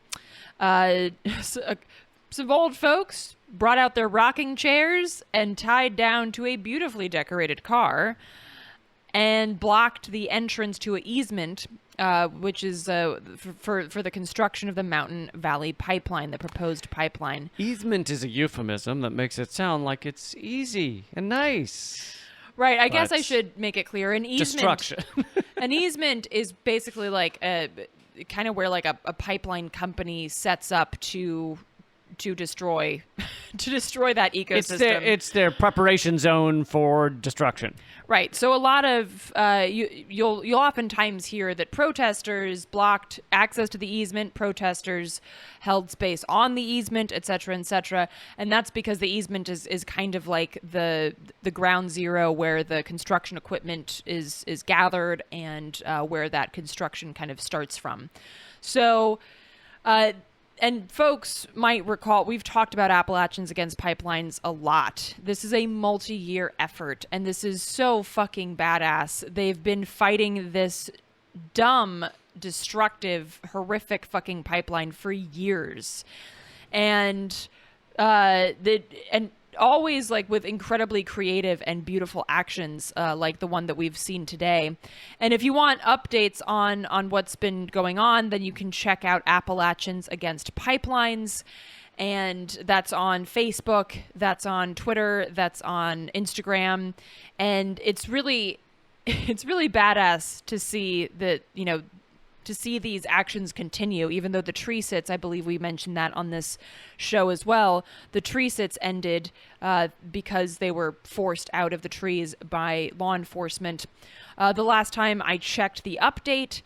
Some old folks brought out their rocking chairs and tied down to a beautifully decorated car and blocked the entrance to an easement, which is for the construction of the Mountain Valley Pipeline, the proposed pipeline. Easement is a euphemism that makes it sound like it's easy and nice. Right. I guess I should make it clear. An easement, destruction. An easement is basically like kind of where like a pipeline company sets up to destroy that ecosystem. It's their preparation zone for destruction. Right. So a lot of you'll oftentimes hear that protesters blocked access to the easement, protesters held space on the easement, et cetera, and that's because the easement is kind of like the ground zero where the construction equipment is gathered and where that construction kind of starts from. So and folks might recall, we've talked about Appalachians Against Pipelines a lot. This is a multi-year effort, and this is so fucking badass. They've been fighting this dumb, destructive, horrific fucking pipeline for years. And always like with incredibly creative and beautiful actions like the one that we've seen today. And if you want updates on what's been going on, then you can check out Appalachians Against Pipelines. And that's on Facebook, that's on Twitter, that's on Instagram. And it's really badass to see that, to see these actions continue, even though the tree sits, I believe we mentioned that on this show as well, the tree sits ended because they were forced out of the trees by law enforcement. The last time I checked the update,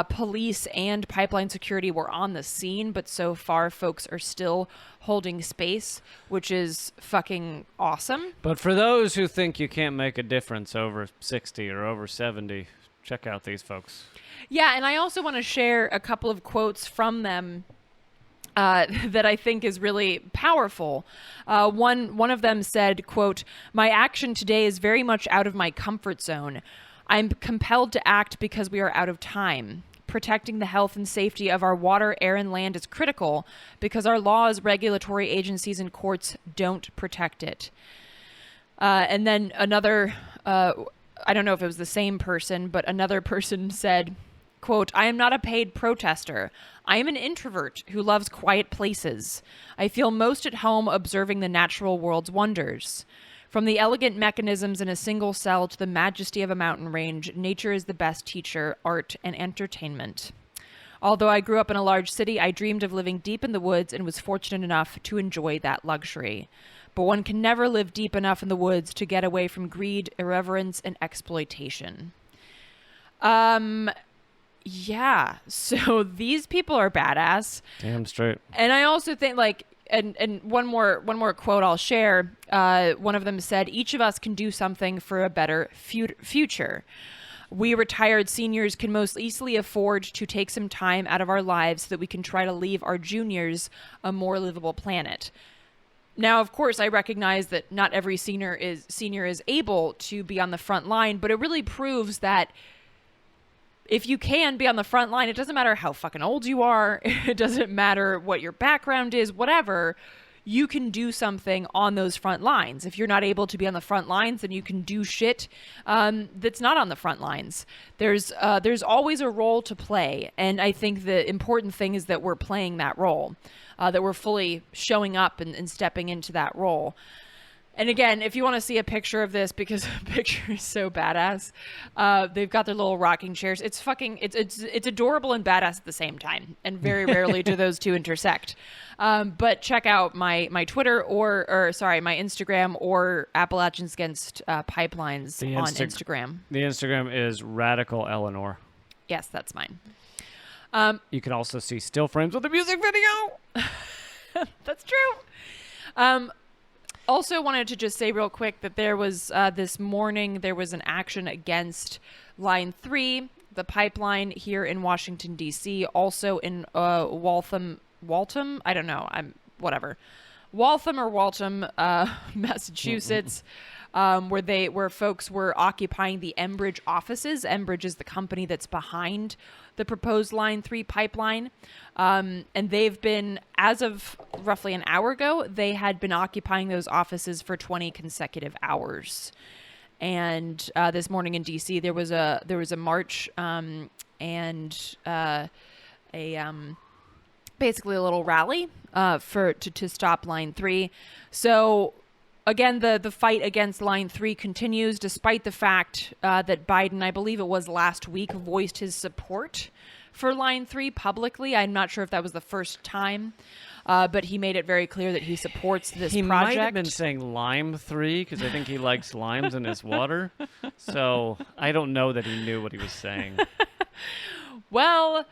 police and pipeline security were on the scene, but so far folks are still holding space, which is fucking awesome. But for those who think you can't make a difference over 60 or over 70, check out these folks. Yeah, and I also want to share a couple of quotes from them that I think is really powerful. One of them said, quote, "My action today is very much out of my comfort zone. I'm compelled to act because we are out of time. Protecting the health and safety of our water, air, and land is critical because our laws, regulatory agencies, and courts don't protect it." And then another, I don't know if it was the same person, but another person said, quote, "I am not a paid protester. I am an introvert who loves quiet places. I feel most at home observing the natural world's wonders. From the elegant mechanisms in a single cell to the majesty of a mountain range, nature is the best teacher, art, and entertainment. Although I grew up in a large city, I dreamed of living deep in the woods and was fortunate enough to enjoy that luxury. But one can never live deep enough in the woods to get away from greed, irreverence, and exploitation." Yeah, so these people are badass. Damn straight. And I also think, like, and one more quote I'll share. One of them said, "Each of us can do something for a better future. We retired seniors can most easily afford to take some time out of our lives so that we can try to leave our juniors a more livable planet." Now, of course, I recognize that not every senior is able to be on the front line, but it really proves that if you can be on the front line, it doesn't matter how fucking old you are. It doesn't matter what your background is, whatever. You can do something on those front lines. If you're not able to be on the front lines, then you can do shit that's not on the front lines. There's always a role to play. And I think the important thing is that we're playing that role, that we're fully showing up and stepping into that role. And again, if you want to see a picture of this, because the picture is so badass, they've got their little rocking chairs. It's adorable and badass at the same time, and very rarely do those two intersect. But check out my Twitter or my Instagram or Appalachians Against Pipelines on Instagram. The Instagram is Radical Eleanor. Yes, that's mine. You can also see still frames with a music video. That's true. Also wanted to just say real quick that there was this morning, there was an action against Line 3, the pipeline here in Washington, D.C., also in Waltham, I don't know, Waltham or Waltham, Massachusetts, where folks were occupying the Enbridge offices. Enbridge is the company that's behind the proposed Line 3 pipeline. And they've been, as of roughly an hour ago, they had been occupying those offices for 20 consecutive hours. And this morning in D.C., there was a march and basically a little rally to stop Line 3. So again, the fight against Line 3 continues, despite the fact that Biden, I believe it was last week, voiced his support for Line 3 publicly. I'm not sure if that was the first time, but he made it very clear that he supports this project. He might have been saying Lime 3 because I think he likes limes in his water. So I don't know that he knew what he was saying. Well,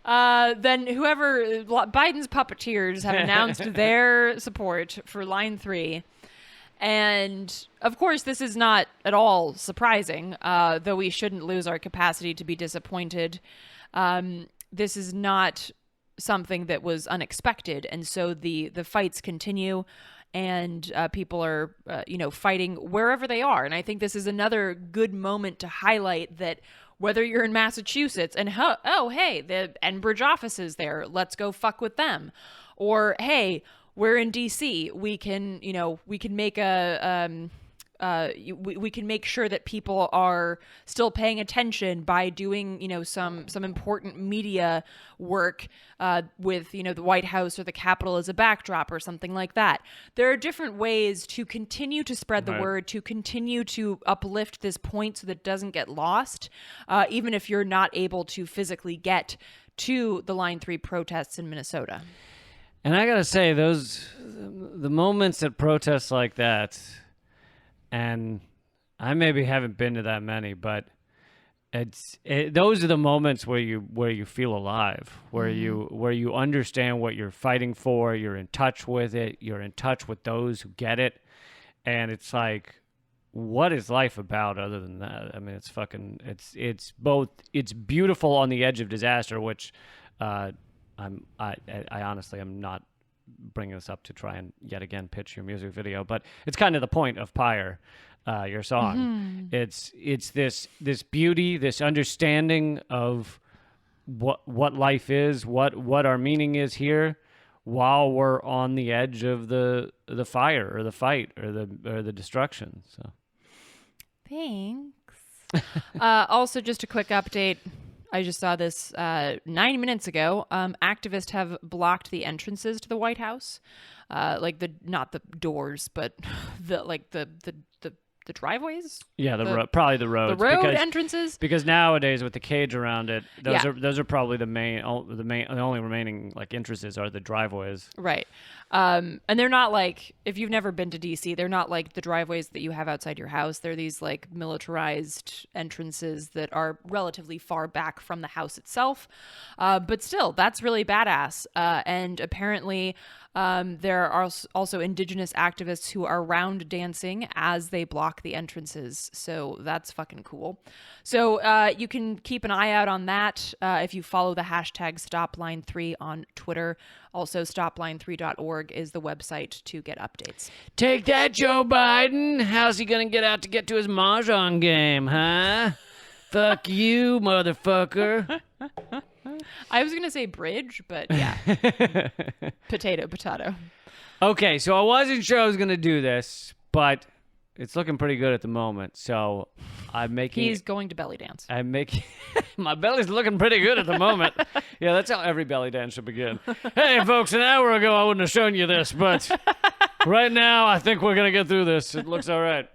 then Biden's puppeteers have announced their support for Line 3. And of course, this is not at all surprising, though we shouldn't lose our capacity to be disappointed. This is not something that was unexpected. And so the fights continue, and people are, fighting wherever they are. And I think this is another good moment to highlight that whether you're in Massachusetts and, hey, the Enbridge office is there, let's go fuck with them. Or, hey, we're in DC. We can make we can make sure that people are still paying attention by doing, some important media work with, the White House or the Capitol as a backdrop or something like that. There are different ways to continue to spread the word, to continue to uplift this point so that it doesn't get lost, even if you're not able to physically get to the Line 3 protests in Minnesota. And I gotta say, the moments at protests like that, and I maybe haven't been to that many, but those are the moments where you feel alive, where you understand what you're fighting for, you're in touch with it, you're in touch with those who get it, and it's like, what is life about other than that? I mean, it's beautiful on the edge of disaster, which I honestly am not bringing this up to try and yet again pitch your music video, but it's kind of the point of Pyre, your song. It's this beauty, this understanding of what life is, what our meaning is here, while we're on the edge of the fire or the fight or the destruction. So, thanks. Also, just a quick update. I just saw this 9 minutes ago. Activists have blocked the entrances to the White House, like not the doors, but the driveways. Yeah, probably the roads. The road entrances. Because nowadays with the cage around it, those are probably the only remaining like entrances are the driveways. Right. And they're not like, if you've never been to DC, they're not like the driveways that you have outside your house. They're these like militarized entrances that are relatively far back from the house itself. But still, that's really badass. And apparently, there are also indigenous activists who are round dancing as they block the entrances. So that's fucking cool. So you can keep an eye out on that if you follow the hashtag StopLine3 on Twitter. Also, stopline3.org is the website to get updates. Take that, Joe Biden. How's he going to get out to get to his mahjong game, huh? Fuck you, motherfucker. I was going to say bridge, but yeah. Potato. Okay, so I wasn't sure I was going to do this, but it's looking pretty good at the moment. So I'm making... He's going to belly dance. I'm making... My belly's looking pretty good at the moment. Yeah, that's how every belly dance should begin. Hey, folks, an hour ago I wouldn't have shown you this, but right now I think we're going to get through this. It looks all right.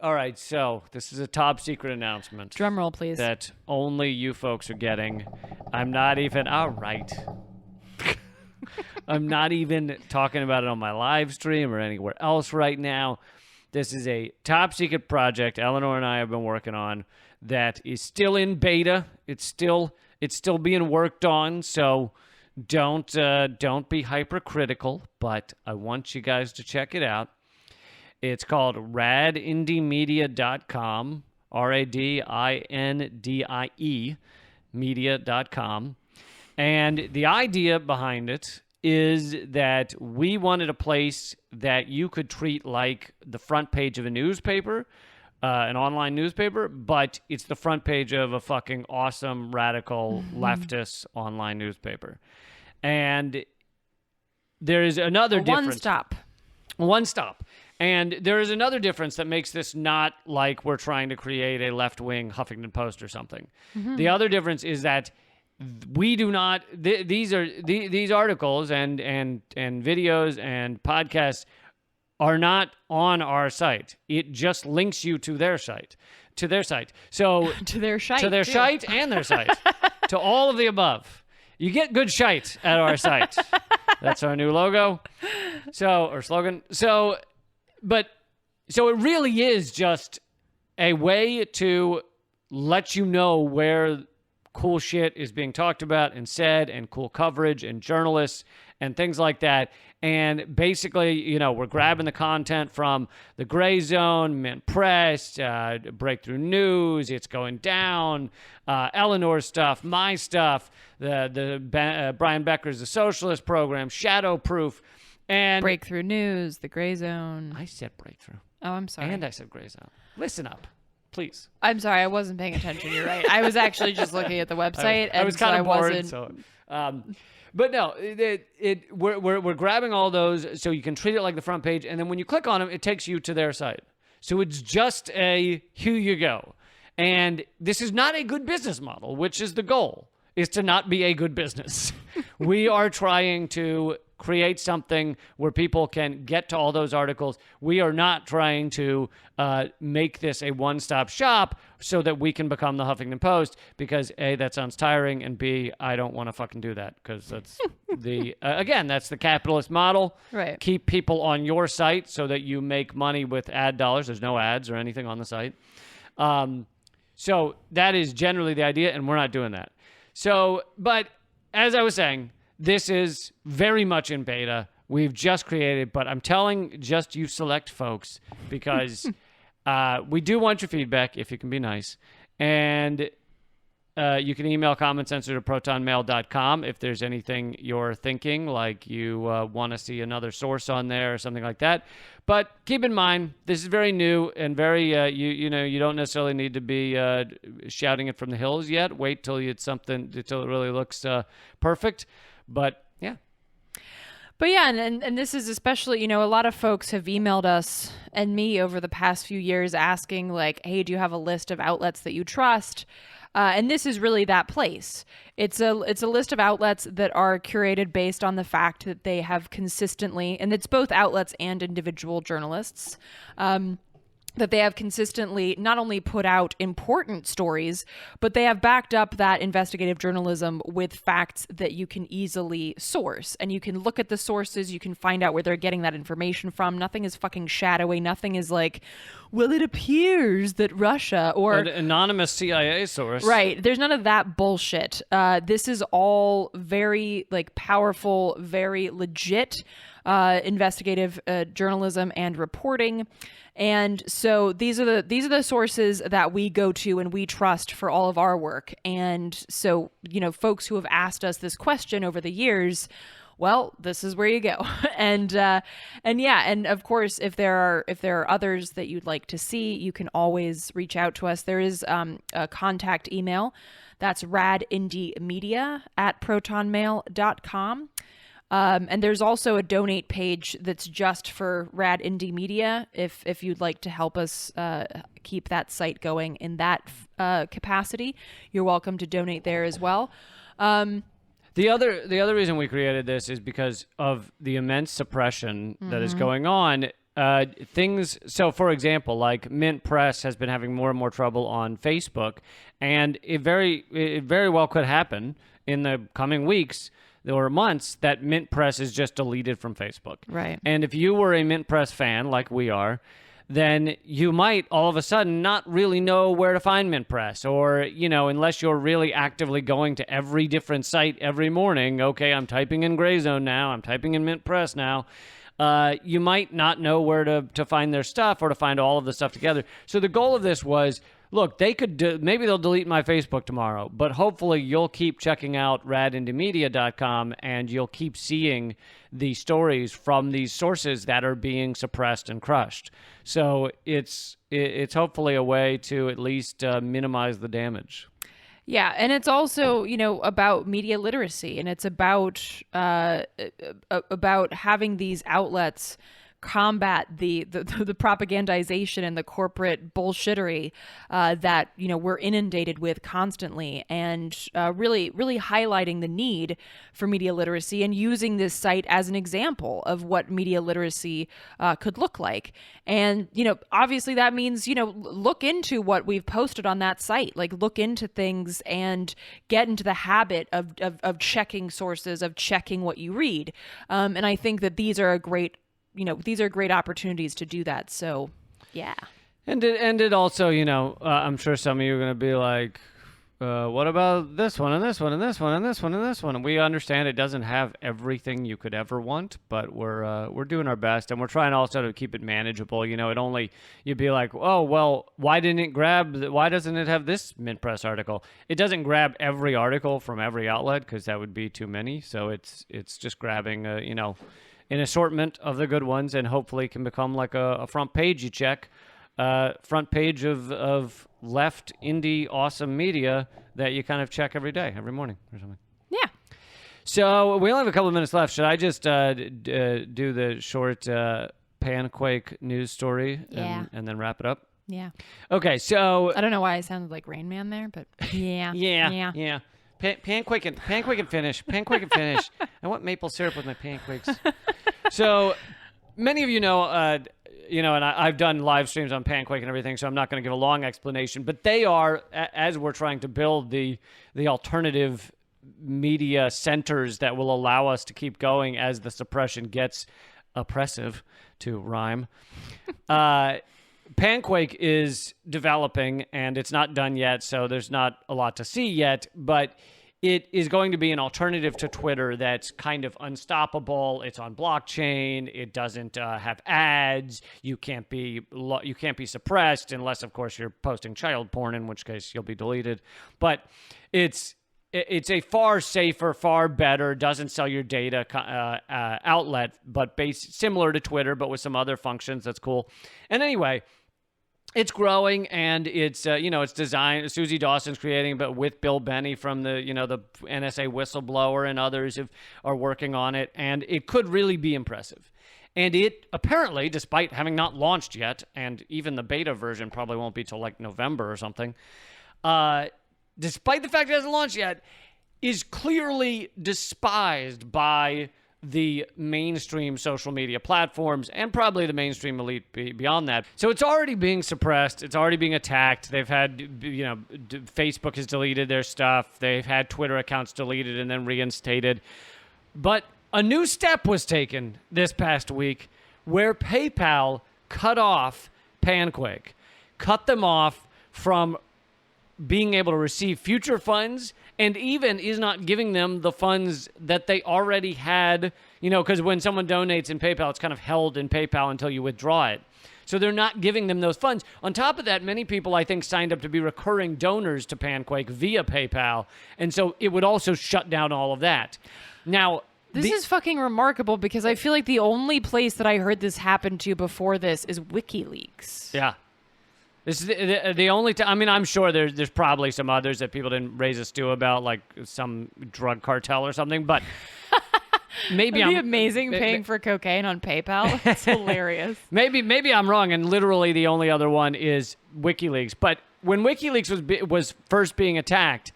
All right, so this is a top secret announcement. Drum roll, please. That only you folks are getting. I'm not even... All right. I'm not even talking about it on my live stream or anywhere else right now. This is a top secret project Eleanor and I have been working on that is still in beta. It's still being worked on, so don't be hypercritical, but I want you guys to check it out. It's called radindiemedia.com, RADINDIE media.com. And the idea behind it is that we wanted a place that you could treat like the front page of a newspaper, an online newspaper, but it's the front page of a fucking awesome, radical, leftist online newspaper. And there is another difference. One stop. And there is another difference that makes this not like we're trying to create a left-wing Huffington Post or something. The other difference is that we do not. These articles and videos and podcasts are not on our site. It just links you to their site. So to their site and their site, to all of the above. You get good shite at our site. That's our new logo. Or slogan. So it really is just a way to let you know where cool shit is being talked about and said, and cool coverage and journalists and things like that. And basically, we're grabbing the content from the Gray Zone, Mint Press, Breakthrough News, It's Going Down, Eleanor's stuff, my stuff, Brian Becker's The Socialist Program, Shadowproof, and Breakthrough News, the Gray Zone. I said Breakthrough. Oh, I'm sorry. And I said Gray Zone. Listen up, please. I'm sorry, I wasn't paying attention. You're right. I was actually just looking at the website, I was kind of bored. But no, we're grabbing all those so you can treat it like the front page, and then when you click on them, it takes you to their site. So it's just here you go. And this is not a good business model, which is the goal, is to not be a good business. We are trying to create something where people can get to all those articles. We are not trying to make this a one-stop shop so that we can become the Huffington Post, because A, that sounds tiring, and B, I don't want to fucking do that, because that's that's the capitalist model. Right. Keep people on your site so that you make money with ad dollars. There's no ads or anything on the site. So that is generally the idea, and we're not doing that. So, but as I was saying, this is very much in beta. We've just created, but I'm telling just you select folks, because we do want your feedback if you can be nice. And You can email commoncensored at protonmail.com if there's anything you're thinking, like you want to see another source on there or something like that. But keep in mind, this is very new and very, you don't necessarily need to be shouting it from the hills yet. Wait till it really looks perfect. But yeah. But yeah, and this is especially, a lot of folks have emailed us and me over the past few years asking like, hey, do you have a list of outlets that you trust? And this is really that place. It's a list of outlets that are curated based on the fact that they have consistently, and it's both outlets and individual journalists, that they have consistently not only put out important stories, but they have backed up that investigative journalism with facts that you can easily source. And you can look at the sources, you can find out where they're getting that information from. Nothing is fucking shadowy. Nothing is like, well, it appears that Russia or an anonymous CIA source. Right. There's none of that bullshit. This is all very powerful, very legit investigative journalism and reporting. And so these are the sources that we go to and we trust for all of our work. And so, folks who have asked us this question over the years, well, this is where you go. And of course, if there are others that you'd like to see, you can always reach out to us. There is a contact email. That's radindiemedia@protonmail.com. And there's also a donate page that's just for Rad Indie Media. If you'd like to help us keep that site going in that capacity, you're welcome to donate there as well. The other reason we created this is because of the immense suppression that is going on. So for example, like Mint Press has been having more and more trouble on Facebook, and it very well could happen in the coming weeks or months that Mint Press is just deleted from Facebook. Right. And if you were a Mint Press fan, like we are, then you might all of a sudden not really know where to find Mint Press, or, unless you're really actively going to every different site every morning. Okay, I'm typing in Gray Zone now. I'm typing in Mint Press now. You might not know where to find their stuff or to find all of the stuff together. So the goal of this was, look, maybe they'll delete my Facebook tomorrow, but hopefully you'll keep checking out radindiemedia.com and you'll keep seeing the stories from these sources that are being suppressed and crushed. So it's hopefully a way to at least minimize the damage. Yeah, and it's also, about media literacy, and it's about having these outlets combat the propagandization and the corporate bullshittery that we're inundated with constantly, and really highlighting the need for media literacy and using this site as an example of what media literacy could look like. And obviously that means look into what we've posted on that site, look into things and get into the habit of checking sources, of checking what you read. And I think that these are great opportunities to do that. So, yeah. And it also, I'm sure some of you are going to be like, what about this one and this one and this one and this one and this one? And we understand it doesn't have everything you could ever want, but we're doing our best, and we're trying also to keep it manageable. You'd be like, oh, well, why doesn't it have this Mint Press article? It doesn't grab every article from every outlet because that would be too many. So it's just grabbing, an assortment of the good ones, and hopefully can become like a front page you check, front page of left indie awesome media that you kind of check every day, every morning or something. Yeah. So we only have a couple of minutes left. Should I just do the short Panquake news story and then wrap it up? Yeah. Okay, so... I don't know why I sounded like Rain Man there, but yeah. Yeah. Panquake and finish. Panquake and finish. I want maple syrup with my pancakes. So many of you know, and I've done live streams on Panquake and everything, so I'm not going to give a long explanation. But they are, as we're trying to build the alternative media centers that will allow us to keep going as the suppression gets oppressive, to rhyme. Panquake is developing, and it's not done yet, so there's not a lot to see yet, but it is going to be an alternative to Twitter that's kind of unstoppable. It's on blockchain. It doesn't have ads. You can't be suppressed unless, of course, you're posting child porn, in which case you'll be deleted. But it's a far safer, far better, doesn't sell your data outlet, but similar to Twitter, but with some other functions. That's cool. And anyway, it's growing, and it's it's designed. Susie Dawson's creating, but with Bill Benny from the the NSA whistleblower and others are working on it, and it could really be impressive. And it apparently, despite having not launched yet, and even the beta version probably won't be till like November or something, despite the fact it hasn't launched yet, is clearly despised by the mainstream social media platforms and probably the mainstream elite beyond that. So it's already being suppressed. It's already being attacked. They've had, Facebook has deleted their stuff. They've had Twitter accounts deleted and then reinstated. But a new step was taken this past week where PayPal cut off Panquake, cut them off from being able to receive future funds, and even is not giving them the funds that they already had, because when someone donates in PayPal, it's kind of held in PayPal until you withdraw it. So they're not giving them those funds. On top of that, many people, I think, signed up to be recurring donors to Panquake via PayPal, and so it would also shut down all of that. Now, this is fucking remarkable, because I feel like the only place that I heard this happen to before this is WikiLeaks. Yeah. This is the only time. I mean, I'm sure there's probably some others that people didn't raise a stew about, like some drug cartel or something. But maybe It'd be amazing paying for cocaine on PayPal. It's hilarious. Maybe I'm wrong, and literally the only other one is WikiLeaks. But when WikiLeaks was first being attacked,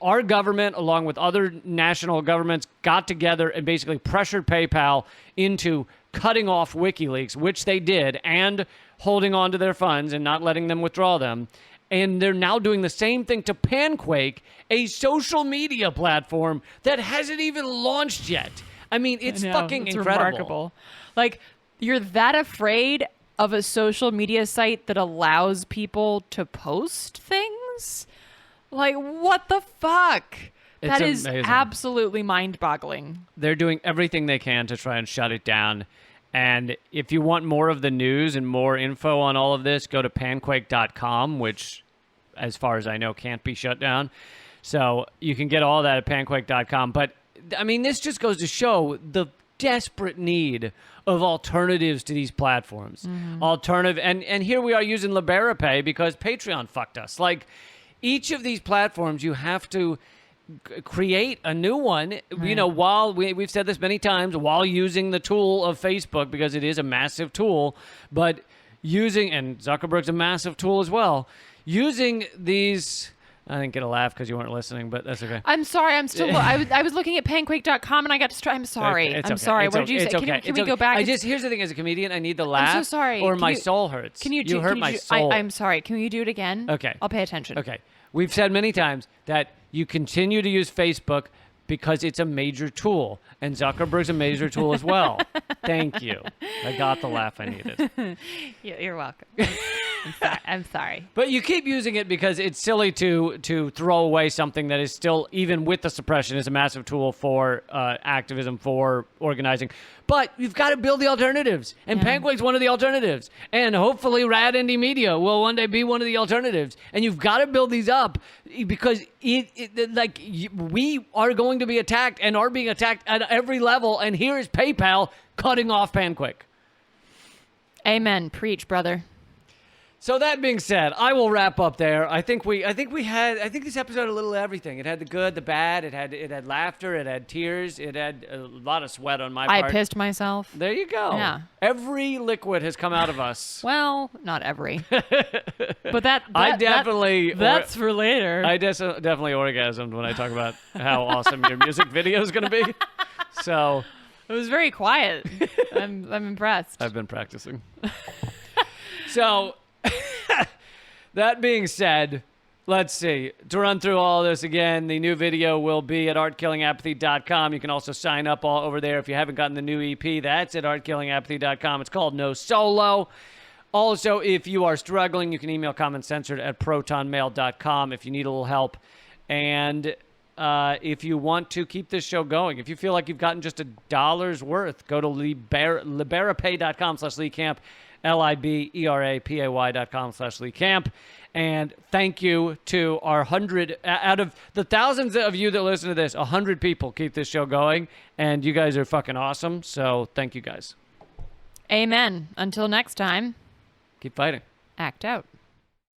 our government, along with other national governments, got together and basically pressured PayPal into cutting off WikiLeaks, which they did, and holding on to their funds and not letting them withdraw them. And they're now doing the same thing to Panquake, a social media platform that hasn't even launched yet. I mean, it's fucking incredible. Remarkable. Like, you're that afraid of a social media site that allows people to post things? Like, what the fuck? That is amazing. Absolutely mind-boggling. They're doing everything they can to try and shut it down. And if you want more of the news and more info on all of this, go to panquake.com, which, as far as I know, can't be shut down. So you can get all that at panquake.com. But, I mean, this just goes to show the desperate need of alternatives to these platforms. Mm-hmm. And here we are using LiberaPay because Patreon fucked us. Like, each of these platforms, you have to create a new one, while we've said this many times, while using the tool of Facebook, because it is a massive tool, and Zuckerberg's a massive tool as well, using these. I didn't get a laugh because you weren't listening, but that's okay. I'm sorry. I'm still. I was looking at panquake.com and I got distracted. I'm sorry. It's I'm okay. sorry. What did you say? Can we go back? Here's the thing. As a comedian, I need the laugh. I'm so sorry. Or my soul hurts. You hurt my soul. I'm sorry. Can you do it again? Okay. I'll pay attention. Okay. We've said many times that you continue to use Facebook because it's a major tool, and Zuckerberg's a major tool as well. Thank you. I got the laugh I needed. You're welcome. I'm sorry. But you keep using it because it's silly to throw away something that is still, even with the suppression, is a massive tool for activism, for organizing. But you've got to build the alternatives, and Panquake's one of the alternatives. And hopefully Rad Indie Media will one day be one of the alternatives. And you've got to build these up because we are going to be attacked and are being attacked at every level. And here is PayPal cutting off Panquake. Amen. Preach, brother. So that being said, I will wrap up there. I think this episode had a little of everything. It had the good, the bad. It had laughter. It had tears. It had a lot of sweat on my part. I pissed myself. There you go. Yeah. Every liquid has come out of us. Well, not every. But that's for later. I definitely orgasmed when I talk about how awesome your music video is going to be. So it was very quiet. I'm impressed. I've been practicing. So. That being said, let's see. To run through all this again, the new video will be at artkillingapathy.com. You can also sign up all over there if you haven't gotten the new EP. That's at artkillingapathy.com. It's called No Solo. Also, if you are struggling, you can email commentcensored at protonmail.com if you need a little help. And if you want to keep this show going. If you feel like you've gotten just $1 worth, go to liberapay.com/LeeCamp, LIBERAPAY.com/LeeCamp. And thank you to our 100, out of the thousands of you that listen to this, 100 people keep this show going. And you guys are fucking awesome. So thank you guys. Amen. Until next time, Keep fighting. act out.